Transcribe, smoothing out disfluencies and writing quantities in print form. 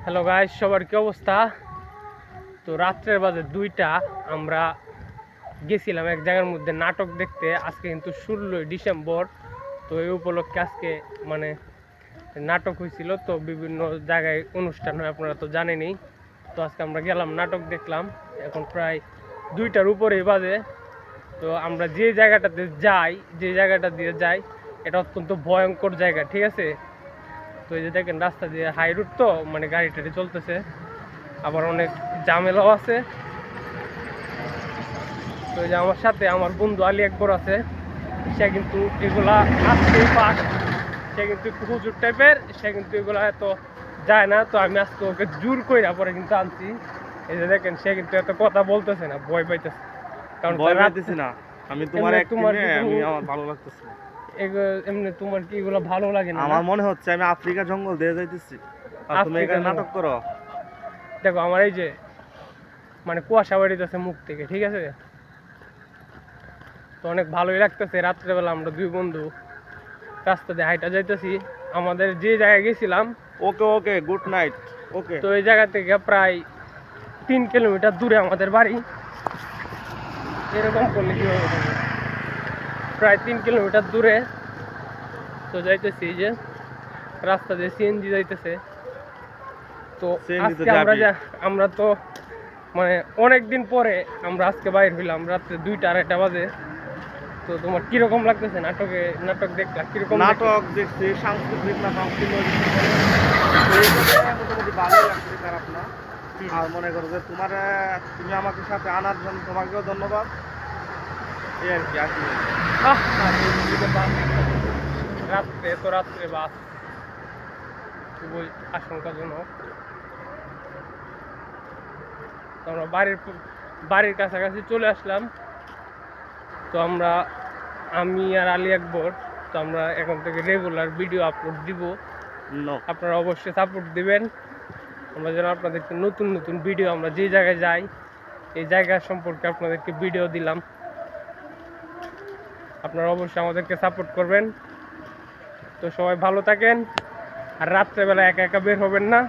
Hello guys, সবার কি অবস্থা? তো রাত্রের বাজে 2টা। আমরা গেছিলাম এক জায়গার মধ্যে নাটক দেখতে। আজকে কিন্তু 16ই ডিসেম্বর। তো এই উপলক্ষে আজকে মানে নাটক হয়েছিল। তো বিভিন্ন জায়গায় অনুষ্ঠান হয়, আপনারা তো জানেনই। তো আজকে আমরা গেলাম, নাটক দেখলাম। এখন প্রায় 2টার উপরেই বাজে। তো আমরা যে জায়গাটাতে যাই, যে জায়গাটা দিয়ে যাই, এটা অত্যন্ত ভয়ঙ্কর জায়গা, ঠিক আছে? তো এই যে দেখেন, রাস্তা দিয়ে হাই রুট, তো মানে গাড়ি টাড়ি চলতেছে, আবার অনেক ঝামেলাও আছে। তো এই যে আমার সাথে আমার বন্ধু আলী আকবর আছে। সে কিন্তু এগুলা আজকেই পাস। সে কিন্তু একটু হুজুর টাইপের, সে কিন্তু এগুলা এত যায় না। তো আমি আজকে ওকে জোর কইরা পরে কিন্তু আনছি। এই যে দেখেন, সে কিন্তু এত কথা বলতেছে না, ভয় পাইতেছে। কারণ ভয় পাইতেছি না, আমি তোমার তোমার আমি আমার ভালো লাগতেছে। এমনি তোমার কি এগুলো ভালো লাগে না? আমার মনে হচ্ছে আমি আফ্রিকা জঙ্গল দিয়ে যাইতেছি, আর তুমি এখানে নাটক করো। দেখো আমার এই যে মানে কুয়াশা বাড়িতেছে মুখ থেকে, ঠিক আছে? তো অনেক ভালোই লাগতেছে। রাত্রেবেলা আমরা দুই বন্ধু রাস্তা দিয়ে হাইটা যাইতেছি আমাদের যে জায়গায় গেছিলাম। ওকে ওকে, গুড নাইট। ওকে, তো এই জায়গা থেকে প্রায় 3 কিলোমিটার দূরে আমাদের বাড়ি। এরকম করলে কি হবে? প্রায় 3 কিলোমিটার দূরে। তো যাইতেছি, যে রাস্তা দিয়ে সিএনজি যাইতেছে। তো আজকে আমরা তো মানে অনেক দিন পরে আমরা আজকে বাইর হইলাম, রাত্রে 2টা 2:30 বাজে। তো তোমার কিরকম লাগতেছে? নাটক দেখলা কিরকম? নাটক দেখছি, সাংস্কৃতিক নাটক ছিল, মোটামুটি ভালোই লাগছে, খারাপ না। আর মনে করো যে তুমি আমাকে সাথে আনার জন্য তোমাকেও ধন্যবাদ। এই আর কি আসলে রাত্রে বাস খুবই আশঙ্কাজনক। তো আমরা বাড়ির কাছাকাছি চলে আসলাম। তো আমি আর আলী আকবর, তো আমরা এখন থেকে রেগুলার ভিডিও আপলোড দিব। আপনারা অবশ্যই সাপোর্ট দিবেন। আমরা যেন আপনাদেরকে নতুন নতুন ভিডিও, আমরা যে জায়গায় যাই এই জায়গা সম্পর্কে আপনাদেরকে ভিডিও দিলাম। আপনারা অবশ্যই আমাদেরকে সাপোর্ট করবেন। তো সবাই ভালো থাকেন, আর রাত্রেবেলা একা একা বের হবেন না।